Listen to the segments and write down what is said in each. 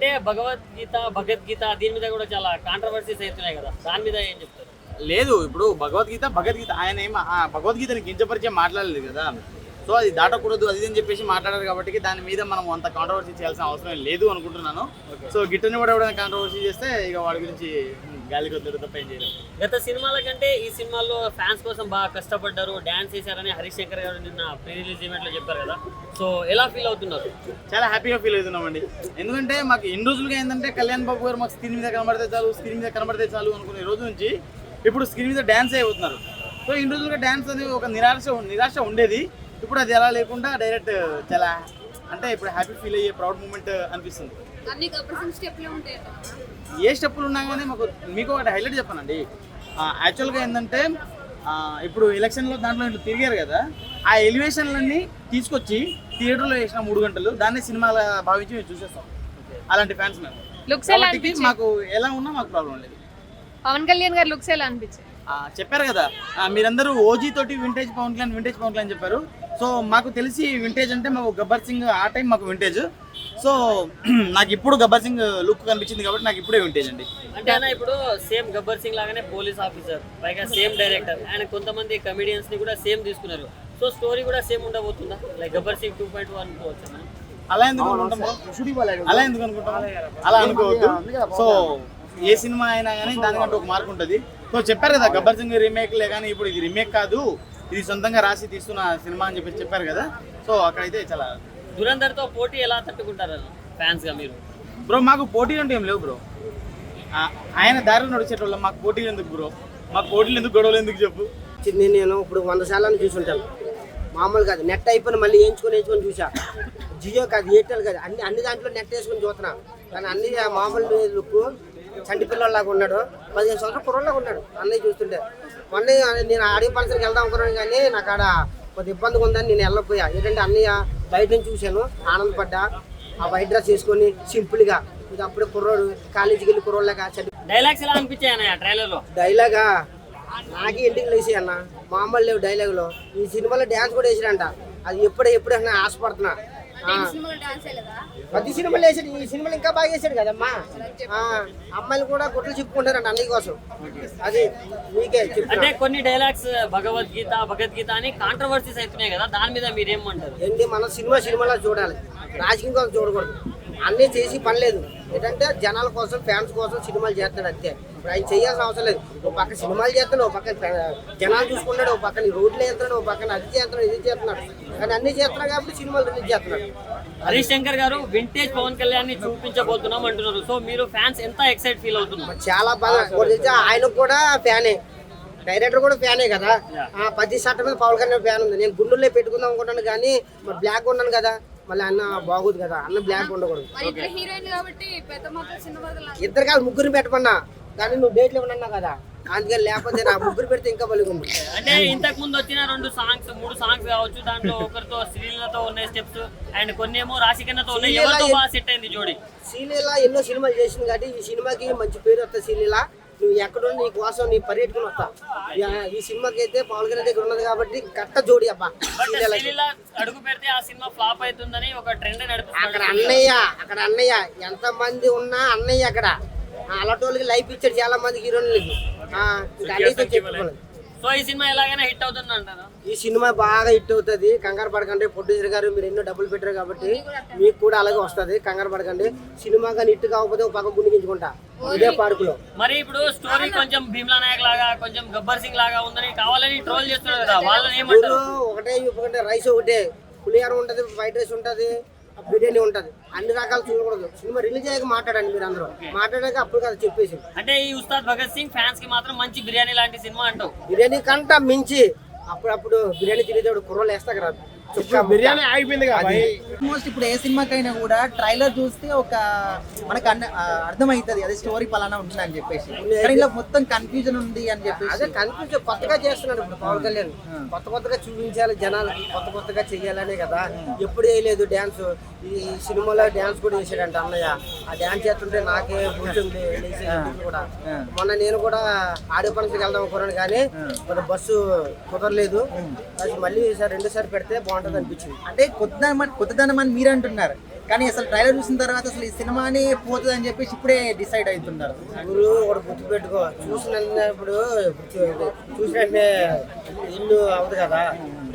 అంటే భగవద్గీత దీని మీద కూడా చాలా కాంట్రవర్సీస్ అవుతున్నాయి కదా, దాని మీద ఏం చెప్తారు? లేదు, ఇప్పుడు భగవద్గీత ఆయన ఏం భగవద్గీతని కించపరిచే మాట్లాడలేదు కదా. సో అది దాటకూడదు అది అని చెప్పేసి మాట్లాడారు కాబట్టి దాని మీద మనం అంత కాంట్రవర్సీ చేయాల్సిన అవసరం లేదు అనుకుంటున్నాను. సో గిట్టని కూడా ఎవరైనా కాంట్రవర్సీ చేస్తే ఇక వాడి గురించి గాలికి వద్దరు తప్ప ఏం చేయలేదు. గత సినిమాల కంటే ఈ సినిమాలో ఫ్యాన్స్ కోసం బాగా కష్టపడ్డారు, డాన్స్ చేశారని హరీష్ శంకర్ గారు నిన్న ప్రీ రిలీజ్ ఈవెంట్లో చెప్పారు కదా. సో ఎలా ఫీల్ అవుతున్నారు? చాలా హ్యాపీగా ఫీల్ అవుతున్నామండి. ఎందుకంటే మాకు ఎన్ని రోజులుగా ఏంటంటే కళ్యాణ్ బాబు గారు మాకు స్క్రీన్ మీద కనబడితే చాలు అనుకునే రోజు నుంచి ఇప్పుడు స్క్రీన్ మీద డ్యాన్స్ అయిపోతున్నారు. సో ఇన్ని రోజులుగా డ్యాన్స్ అనేది ఒక నిరాశ ఉండేది. ఇప్పుడు అది ఎలా లేకుండా డైరెక్ట్ చాలా అంటే ఇప్పుడు హ్యాపీ ఫీల్ అయ్యే ప్రౌడ్ మూమెంట్ అనిపిస్తుంది. ఏ స్టెప్పులు ఉన్నా కానీ మీకు ఒకటి హైలైట్ చెప్పానండి. యాక్చువల్గా ఏంటంటే ఇప్పుడు ఎలక్షన్లో దాంట్లో ఇట్లా తిరిగారు కదా, ఆ ఎలివేషన్లన్నీ తీసుకొచ్చి థియేటర్లో వేసిన 3 గంటలు దాన్ని సినిమాల భావించి మేము చూసేస్తాం. అలాంటి ఫ్యాన్స్ మేము మాకు ఎలా ఉన్నా మాకు ప్రాబ్లం లేదు. పవన్ కళ్యాణ్ గారు లుక్స్ ఎలా అనిపించాయి? చెప్పారు కదా మీరందరూ ఓజీ తోటి వింటేజ్ పవన్ కళ్యాణ్ చెప్పారు. సో మాకు తెలిసి వింటేజ్ అంటే మాకు గబ్బర్ సింగ్ ఆ టైం మాకు వింటేజ్. సో నాకు ఇప్పుడు గబ్బర్ సింగ్ లుక్ కనిపించింది కాబట్టి నాకు ఇప్పుడే వింటేజ్ అండి. అంటే అన్న ఇప్పుడు సేమ్ గబ్బర్ సింగ్ లాగానే పోలీస్ ఆఫీసర్, పైగా సేమ్ డైరెక్టర్, ఆయన కొంతమంది కమెడియన్స్ ని కూడా సేమ్ తీసుకున్నారు. సో స్టోరీ కూడా సేమ్ ఉండబోతుందా, లైక్ గబ్బర్ సింగ్ 2.1 అనుకోవచ్చు మనం? అలా ఎందుకు అనుకుంటాం? అలా అనుకోవద్దు. సో ఏ సినిమా అయినా కానీ దానికంటే ఒక మార్క్ ఉంటుంది. సో చెప్పారు కదా గబ్బర్ సింగ్ రీమేక్లే కానీ ఇప్పుడు ఇది రీమేక్ కాదు, ఇది సొంతంగా రాసి తీస్తున్న సినిమా అని చెప్పారు కదా. సో అక్కడైతే చాలా దురంధర్తో పోటీ ఎలా తట్టుకుంటారు ఫ్యాన్స్ గా మీరు? బ్రో మాకు పోటీలు అంటే ఏం లేవు బ్రో. ఆయన దారిలో నడిచేటోళ్ళం, మాకు పోటీలు ఎందుకు బ్రో? మాకు పోటీలు ఎందుకు, గొడవలు ఎందుకు చెప్పు? నేను ఇప్పుడు 100 సార్లు చూసుంటాను. మామూలు కాదు, నెట్ అయిపోయిన మళ్ళీ వేయించుకొని చూసా. జియో కాదు, ఎయిర్టెల్ కాదు, అన్ని దాంట్లో నెట్ వేసుకొని చూస్తున్నా. కానీ అన్ని మామూలు లుక్ చంటి పిల్లలాగా ఉన్నాడు, 15 సంవత్సరాల కుర్రలాగా ఉన్నాడు అన్నయ్య చూస్తుంటే. మొన్న నేను ఆడియో ఫంక్షన్కి వెళ్దాం అనుకున్నాను కానీ నాకు ఆడ కొద్ది ఇబ్బందిగా ఉందని నేను వెళ్ళకపోయా. ఏంటంటే అన్నయ్య బయట నుంచి చూశాను, ఆనందపడ్డా. ఆ వైట్ డ్రెస్ వేసుకొని సింపుల్గా ఇది అప్పుడే కుర్రోడు కాలేజీకి వెళ్ళి కుర్రోళ్ళగా. డైలాగ్స్ ఎలా అనిపించాయి ట్రైలర్ లో? డైలాగా నాకే ఇంటికి లేచి అన్న మామూలు లేవు డైలాగులో. ఈ సినిమాలో డ్యాన్స్ కూడా వేసాడంట, అది ఎప్పుడే ఆశపడుతున్నా. ప్రతి సినిమాలో వేసాడు, ఈ సినిమాలో ఇంకా బాగా వేసాడు కదమ్మా. అమ్మాయిలు కూడా గుట్లు చెప్పుకుంటారంట అన్నయ్య కోసం. అది మీకే అంటే కొన్ని డైలాగ్స్ భగవద్గీత అని కాంట్రవర్సీస్ అవుతున్నాయి కదా, దాని మీద మీరేమంటారు? ఏంటి మన సినిమాలో చూడాలి, రాజకీయం కోసం చూడకూడదు. అన్నీ చేసి పని లేదు. ఏంటంటే జనాల కోసం ఫ్యాన్స్ కోసం సినిమాలు చేస్తున్నాడు అంతే. ఇప్పుడు ఆయన చేయాల్సిన అవసరం లేదు. ఒక పక్క సినిమాలు చేస్తున్నాడు, ఒక పక్క జనాలు చూసుకున్నాడు, ఒక పక్కన రోడ్లు వేస్తున్నాడు, ఒక పక్కన అది చేస్తున్నాడు ఇది చేస్తున్నాడు. కానీ అన్ని చేస్తున్నాడు కాబట్టి సినిమాలు రిలీజ్ చేస్తున్నాడు. హరీష్ శంకర్ గారు వింటేజ్ పవన్ కళ్యాణ్ ని చూపించబోతున్నాం అంటున్నారు. సో మీరు ఫ్యాన్స్ ఎంత ఎక్సైట్ ఫీల్ అవుతున్నారు? చాలా బాగా. ఆయనకు కూడా ఫ్యానే, డైరెక్టర్ కూడా ఫ్యానే కదా. ప్రతి షర్ట్ మీద పవన్ కళ్యాణ్ ఫ్యాన్ ఉంది. నేను గుండెల్లో పెట్టుకుందాం అనుకుంటాను కానీ మరి బ్లాక్ ఉన్నాను కదా, మళ్ళీ అన్న బాగోదు కదా, అన్న బ్లాక్ ఉండకూడదు. ఇద్దరు కాదు ముగ్గురిని పెట్టమన్నా, కానీ నువ్వు డేట్లు ఇవ్వనన్నా కదా, అందుకని లేకపోతే నా ముగ్గురు పెడితే ఇంకా బలిగుంది. అంటే ఇంతకు ముందు వచ్చిన 3 సాంగ్స్ కావచ్చు, దాంట్లో ఒకరితో శ్రీలీలతో ఉన్నాయి స్టెప్స్ అండ్ కొన్ని ఏమో రాశికన్నతో ఉన్నాయి. ఎవరితో బాగా సెట్ అయింది జోడి? శ్రీలీల ఎన్నో సినిమాలు చేసింది కాబట్టి ఈ సినిమాకి మంచి పేరు వస్తుంది. శ్రీలీల నువ్వు ఎక్కడో నీ కోసం నీ పర్యటన వస్తా. ఈ సినిమాకి అయితే పవన్ కళ్యాణ్ దగ్గర ఉన్నది కాబట్టి కట్ట జోడి అబ్బా. అడుగు పెడితే ఆ సినిమా ఫ్లాప్ అవుతుందని ఒక ట్రెండ్ నడుపుతుంది. అక్కడ అన్నయ్య ఎంత మంది ఉన్నా అన్నయ్య అక్కడ అలాంటి లైఫ్ ఇచ్చాడు చాలా మంది హీరోయిన్లకి. చెప్పుకోలేదు. సో ఈ సినిమా ఎలాగైనా హిట్ అవుతుంది అంటారా? ఈ సినిమా బాగా హిట్ అవుతుంది, కంగారు పడకండి. ప్రొడ్యూసర్ గారు మీరు ఎన్నో డబ్బులు పెట్టారు కాబట్టి మీకు కూడా అలాగే వస్తుంది, కంగారు పడకండి. సినిమా కానీ హిట్ కాకపోతే ఒక పక్క గుండెకించుకుంటా ఇదే పార్కులో. మరి ఇప్పుడు స్టోరీ కొంచెం భీమ్లా నాయక్ లాగా, కొంచెం గబ్బర్ సింగ్ లాగా ఉందని కావాలని ట్రోల్ చేస్తున్నారు కదా, వాళ్ళని ఏమంటారు? ఒకటే రైస్ ఒకటే, పులిహార ఉంటది, ఫ్రైడ్ రైస్ ఉంటది, బిర్యానీ ఉంటది, అన్ని రకాలు చూడకూడదు. సినిమా రిలీజ్ అయ్యాక మాట్లాడండి మీరు అందరూ, మాట్లాడాక అప్పుడు కదా చెప్పేసి. అంటే ఈ ఉస్తాద్ భగత్ సింగ్ ఫ్యాన్స్ కి మాత్రం మంచి బిర్యానీ లాంటి సినిమా అంటావు? బిర్యానీ కంట మించి అప్పుడప్పుడు బిర్యానీ తినేటప్పుడు కుర్రలు వేస్తా కదా, బిర్యానీ ఆగిపోయింది కదా. ఆల్మోస్ట్ ఇప్పుడు ఏ సినిమాకైనా కూడా ట్రైలర్ చూస్తే ఒక మనకు అర్థమవుతుంది అది స్టోరీ పలానా ఉంటుంది అని చెప్పేసి. ఇలా మొత్తం కన్ఫ్యూజన్ ఉంది అని చెప్పేసి. అదే కన్ఫ్యూజన్ కొత్తగా చేస్తున్నాడు ఇప్పుడు పవన్ కళ్యాణ్. కొత్తగా చూపించాలి జనాలకి, కొత్తగా చెయ్యాలనే కదా. ఎప్పుడు వేయలేదు డ్యాన్స్, ఈ సినిమాలో డ్యాన్స్ కూడా వేసాడంట అన్నయ్య. ఆ డ్యాన్స్ చేస్తుంటే నాకే గుర్తుంది కూడా. మొన్న నేను కూడా ఆడియో ఫంక్షన్కి వెళ్దాం అనుకున్నాను కానీ మన బస్సు కుదరలేదు. మళ్ళీ రెండోసారి పెడితే బాగుంటుంది అనిపించింది. అంటే కొత్తదనం అని మీరు అంటున్నారు, కానీ అసలు ట్రైలర్ చూసిన తర్వాత అసలు ఈ సినిమాని పోతుంది అని చెప్పేసి ఇప్పుడే డిసైడ్ అవుతున్నారు. ఊరు ఒకటి గుర్తుపెట్టుకో, చూసినప్పుడు చూసినట్టే ఇల్లు అవ్వదు కదా,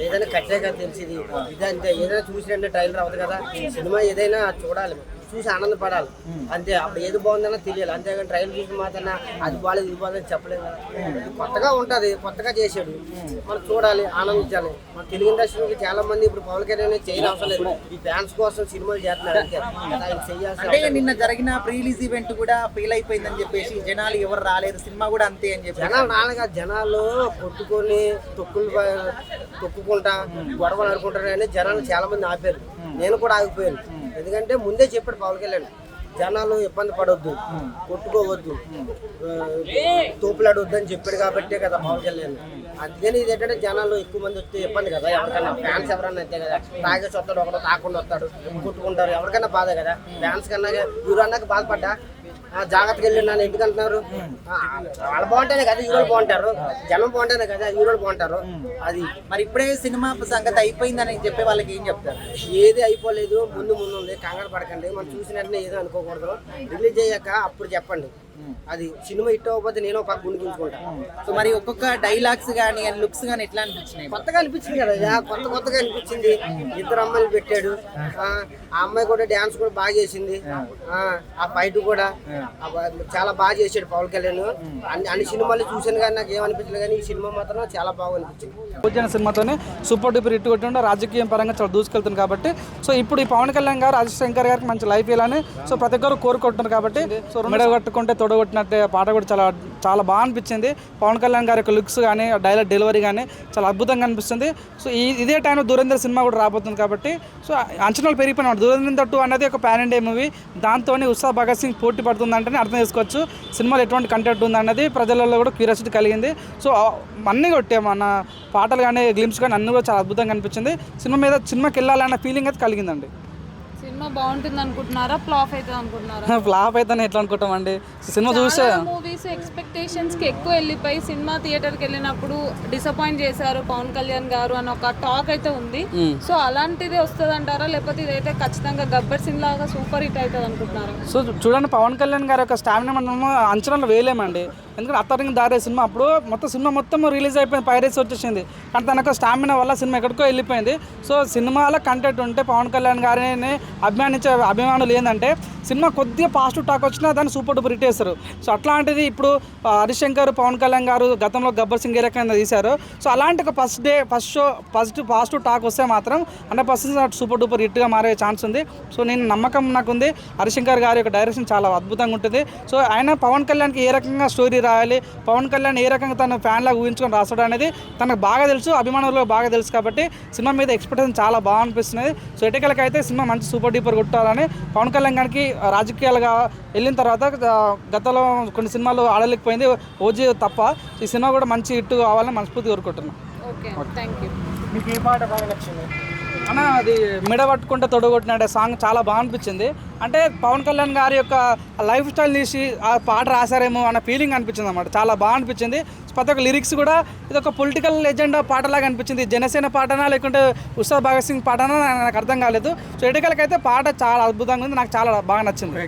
ఏదైనా కట్టే కదా తెలిసింది. ఇదంతే, ఏదైనా చూసినట్టే ట్రైలర్ అవ్వదు కదా. సినిమా ఏదైనా చూడాలి, చూసి ఆనందపడాలి అంతే. అప్పుడు ఏది బాగుందన్నా తెలియాలి, అంతేగాని ట్రైలర్ చూసి మాత్రం అది బాగాలేదు ఇది బాగాలేదు చెప్పలేదు కదా. కొత్తగా ఉంటుంది, కొత్తగా చేసాడు, మనం చూడాలి, ఆనందించాలి. మన తెలుగు ఇండస్ట్రీకి చాలా మంది ఇప్పుడు పవన్ కళ్యాణ్ చేయని అవసరం లేదు, ఈ ఫ్యాన్స్ కోసం సినిమాలు చేస్తున్నారు అంతే. ఆయన చేయాల్సిన అంటే నిన్న జరిగిన ప్రీ రిలీజ్ ఈవెంట్ కూడా ఫెయిల్ అయిపోయిందని చెప్పేసి జనాలు ఎవరు రాలేదు, సినిమా కూడా అంతే అని చెప్పి జనాలు రానగా జనాలు కొట్టుకొని తొక్కుకుంటా గొడవలు ఆడుకుంటారని జనాలు చాలా మంది ఆపారు. నేను కూడా ఆగిపోయాను, ఎందుకంటే ముందే చెప్పాడు పవన్ కళ్యాణ్, జనాలు ఇబ్బంది పడవద్దు, కొట్టుకోవద్దు, తోపులాడవద్దు అని చెప్పాడు కాబట్టే కదా పవన్ కళ్యాణ్. అందుకని ఇది ఏంటంటే జనాలు ఎక్కువ మంది వస్తే ఇబ్బంది కదా, ఎవరికైనా ఫ్యాన్స్ ఎవరన్నా అంతే కదా, తాగేసి వస్తాడు ఒకడు తాకుండా వస్తాడు, కొట్టుకుంటారు, ఎవరికైనా బాధ కదా. ఫ్యాన్స్ కన్నా హీరో అన్నాక బాధపడ్డా జాగ్రత్తగా వెళ్ళి నన్ను ఎందుకు అంటున్నారు, వాళ్ళు బాగుంటేనే కదా హీరోలు బాగుంటారు, జనం బాగుంటేనే కదా హీరోలు బాగుంటారు. అది మరి ఇప్పుడే సినిమా సంగతి అయిపోయిందని చెప్పే వాళ్ళకి ఏం చెప్తారు? ఏది అయిపోలేదు, ముందు ఉంది, కంగారు పడకండి. మనం చూసిన వెంటనే ఏదో అనుకోకూడదు, రిలీజ్ అయ్యాక అప్పుడు చెప్పండి. అది సినిమా హిట్ అవ్వకపోతే నేను ఒక గుణించుకుంటాను. సో మరి ఒక్కొక్క డైలాగ్స్ కానీ లుక్స్ కానీ ఎట్లా అనిపించినాయి? కొత్తగా అనిపించింది కదా, కొత్తగా అనిపించింది. ఇద్దరు అమ్మాయిలు పెట్టాడు, ఆ అమ్మాయి కూడా డాన్స్ కూడా బాగా చేసింది, ఆ ఫైట్ కూడా చాలా బాగా చేశాడు పవన్ కళ్యాణ్. అన్ని సినిమాలు చూసాను కానీ నాకు ఏమనిపించలేదు, కానీ ఈ సినిమా మాత్రం చాలా బాగా అనిపించింది. భోజన సినిమాతోనే సూపర్ డూపర్ హిట్ కొట్టిండు, రాజకీయం పరంగా చాలా దూసుకెళ్తుంది కాబట్టి. సో ఇప్పుడు ఈ పవన్ కళ్యాణ్ గారు రాజశేఖర్ గారికి మంచి లైఫ్ ఇవ్వాలని సో ప్రతి ఒక్కరు కోరుకుంటున్నారు కాబట్టి. సో మెడ కట్టుకుంటే తొడగొట్టినట్టే పాట కూడా చాలా బాగా అనిపించింది. పవన్ కళ్యాణ్ గారి యొక్క లుక్స్ కానీ డైలాగ్ డెలివరీ కానీ చాలా అద్భుతంగా అనిపిస్తుంది. సో ఇదే టైంలో ధురేంద్ర సినిమా కూడా రాబోతుంది కాబట్టి సో అంచనాలు పెరిగిపోయినాడు. ధురేంద్ర 2 అనేది ఒక పాన్ ఇండియా మూవీ, దాంతో ఉత్సాహ్ భగత్ సింగ్ పోటీ పడుతుంది అంటేనే అర్థం చేసుకోవచ్చు సినిమాలో ఎటువంటి కంటెంట్ ఉంది అన్నది ప్రజలలో కూడా క్యూరియాసిటీ కలిగింది. సో అన్నీ కొట్టే మన పాటలు కానీ గ్లిమ్స్ కానీ అన్నీ కూడా చాలా అద్భుతంగా అనిపించింది. సినిమాకి వెళ్ళాలన్న ఫీలింగ్ అయితే కలిగిందండి. సినిమా బాగుంటుంది అనుకుంటున్నారా, ఫ్లాప్ అవుతుంది అనుకుంటున్నారా? ఫ్లాప్ అయితే ఎట్లా అనుకుంటామండి, సినిమా చూస్తే మూవీస్ ఎక్స్పెక్టేషన్స్ కి ఎక్కువ వెళ్ళిపోయి సినిమా థియేటర్కి వెళ్ళినప్పుడు డిసప్పాయింట్ చేశారు పవన్ కళ్యాణ్ గారు అని ఒక టాక్ అయితే ఉంది. సో అలాంటిది వస్తుంది అంటారా, లేకపోతే ఇదైతే ఖచ్చితంగా గబ్బర్ సింగ్ లాగా సూపర్ హిట్ అవుతుంది అనుకుంటున్నారా? సో చూడండి, పవన్ కళ్యాణ్ గారి యొక్క స్టామినా మనము అంచనాలు వేయలేమండి. ఎందుకంటే అత్తరింగ్ దారే సినిమా అప్పుడు సినిమా మొత్తం రిలీజ్ అయిపోయింది, పైరేసి వచ్చేసింది, కానీ తన యొక్క స్టామినా వల్ల సినిమా ఎక్కడికో వెళ్ళిపోయింది. సో సినిమాలో కంటెంట్ ఉంటే పవన్ కళ్యాణ్ గారిని అభిమానించే అభిమానులు ఏంటంటే సినిమా కొద్దిగా పాజిటివ్ టాక్ వచ్చినా దాన్ని సూపర్ డూపర్ హిట్ చేస్తారు. సో అట్లాంటిది ఇప్పుడు హరిశంకర్ పవన్ కళ్యాణ్ గారు గతంలో గబ్బర్ సింగ్ ఏ రకంగా తీశారు. సో అలాంటి ఒక ఫస్ట్ షో పాజిటివ్ టాక్ వస్తే మాత్రం 100% సూపర్ డూపర్ హిట్గా మారే ఛాన్స్ ఉంది. సో నేను నమ్మకం నాకుంది, హరిశంకర్ గారి యొక్క డైరెక్షన్ చాలా అద్భుతంగా ఉంటుంది. సో ఆయన పవన్ కళ్యాణ్కి ఏ రకంగా స్టోరీ రాయాలి, పవన్ కళ్యాణ్ ఏ రకంగా తన ఫ్యాన్ లాగా ఊహించుకొని రాస్తాడు అనేది తనకు బాగా తెలుసు, అభిమానులకు బాగా తెలుసు కాబట్టి సినిమా మీద ఎక్స్పెక్టేషన్ చాలా బాగా అనిపిస్తుంది. సో ఎటకలకైతే సినిమా మంచి సూపర్ డూపర్ కొట్టాలని పవన్ కళ్యాణ్ గారికి రాజకీయాలుగా వెళ్ళిన తర్వాత గతంలో కొన్ని సినిమాలు ఆడలేకపోయింది, ఓజీ తప్ప. ఈ సినిమా కూడా మంచి హిట్ కావాలని మనస్ఫూర్తి కోరుకుంటున్నాను. Okay, thank you. మీకు ఏ పాట బాగా నచ్చింది? అన్న అది మెడ పట్టుకుంటే తొడగొట్టినట్టే సాంగ్ చాలా బాగా అనిపించింది. అంటే పవన్ కళ్యాణ్ గారి యొక్క లైఫ్ స్టైల్ తీసి ఆ పాట రాశారేమో అన్న ఫీలింగ్ అనిపించింది అన్నమాట, చాలా బాగా అనిపించింది. ప్రతి ఒక్క లిరిక్స్ కూడా ఇది ఒక పొలిటికల్ ఎజెండా పాటలాగా అనిపించింది. జనసేన పాటనా లేకుంటే ఉత్సాహ్ భగత్ సింగ్ పాటనా నాకు అర్థం కాలేదు. సో ఎటకలకైతే పాట చాలా అద్భుతంగా ఉంది, నాకు చాలా బాగా నచ్చింది.